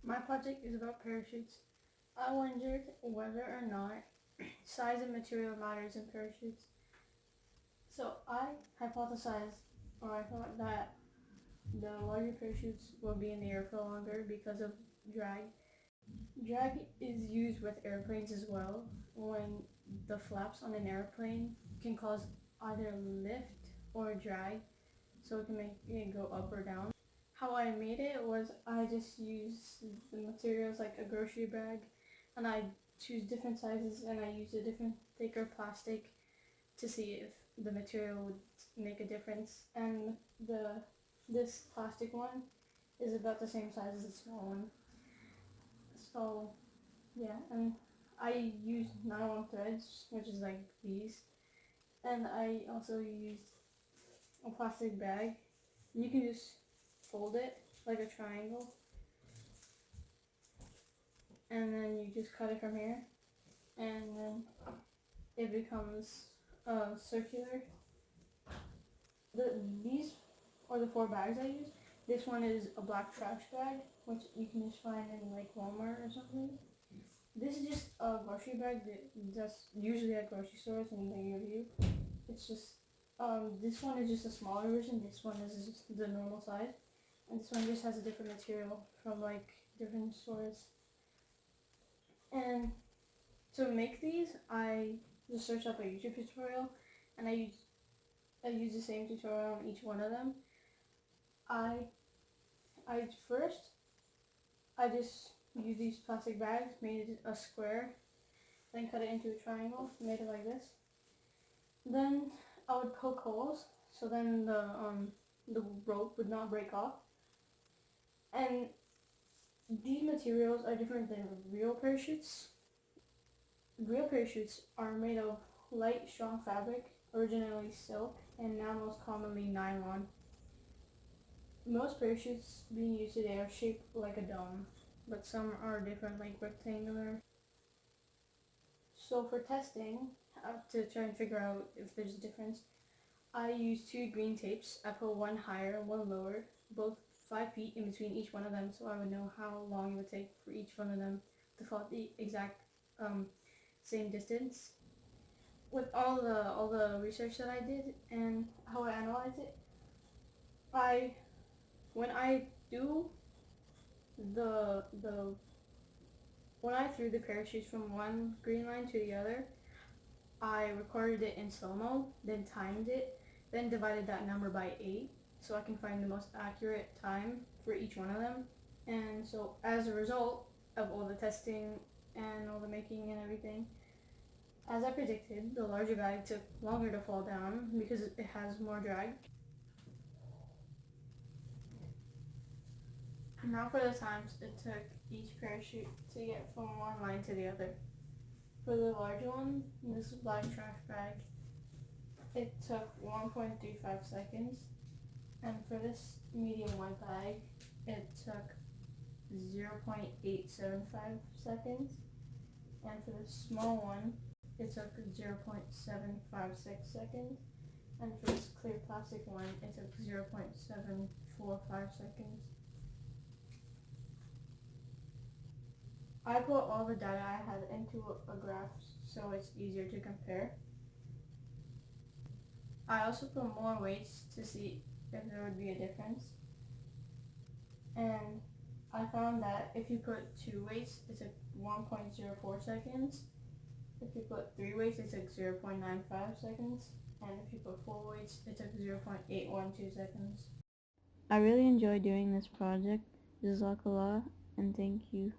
My project is about parachutes. I wondered whether or not size and material matters in parachutes. So I hypothesized, or I thought that the larger parachutes will be in the air for longer because of drag. Drag is used with airplanes as well, when the flaps on an airplane can cause either lift or drag, so it can make it go up or down. How I made it was I just used the materials like a grocery bag, and I choose different sizes, and I used a different thicker plastic to see if the material would make a difference. And this plastic one is about the same size as the small one. So yeah, and I used nylon threads, which is like these, and I also used a plastic bag. You can just fold it like a triangle, and then you just cut it from here, and then it becomes circular. These are the 4 bags I use. This one is a black trash bag, which you can just find in like Walmart or something. This is just a grocery bag that's usually at grocery stores and they give you. It's just, this one is just a smaller version, this one is just the normal size. And this one just has a different material from like different stores. And to make these, I just searched up a YouTube tutorial, and I used the same tutorial on each one of them. I just used these plastic bags, made it a square, then cut it into a triangle, made it like this. Then I would poke holes, so then the rope would not break off. And these materials are different than real parachutes. Real parachutes are made of light, strong fabric, originally silk, and now most commonly nylon. Most parachutes being used today are shaped like a dome, but some are different, like rectangular. So for testing, to try and figure out if there's a difference, I used 2 green tapes. I put one higher and one lower, both 5 feet in between each one of them, so I would know how long it would take for each one of them to fall at the exact same distance. With all the research that I did and how I analyzed it, when I threw the parachutes from one green line to the other, I recorded it in slow-mo, then timed it, then divided that number by 8 so I can find the most accurate time for each one of them. And so as a result of all the testing and all the making and everything, as I predicted, the larger bag took longer to fall down because it has more drag. Now for the times it took each parachute to get from one line to the other. For the larger one, this black trash bag, it took 1.35 seconds. And for this medium white bag, it took 0.875 seconds. And for the small one, it took 0.756 seconds. And for this clear plastic one, it took 0.745 seconds. I put all the data I had into a graph so it's easier to compare. I also put more weights to see if there would be a difference. And I found that if you put 2 weights, it took 1.04 seconds. If you put 3 weights, it took 0.95 seconds. And if you put 4 weights, it took 0.812 seconds. I really enjoyed doing this project. Jazakallah, and thank you.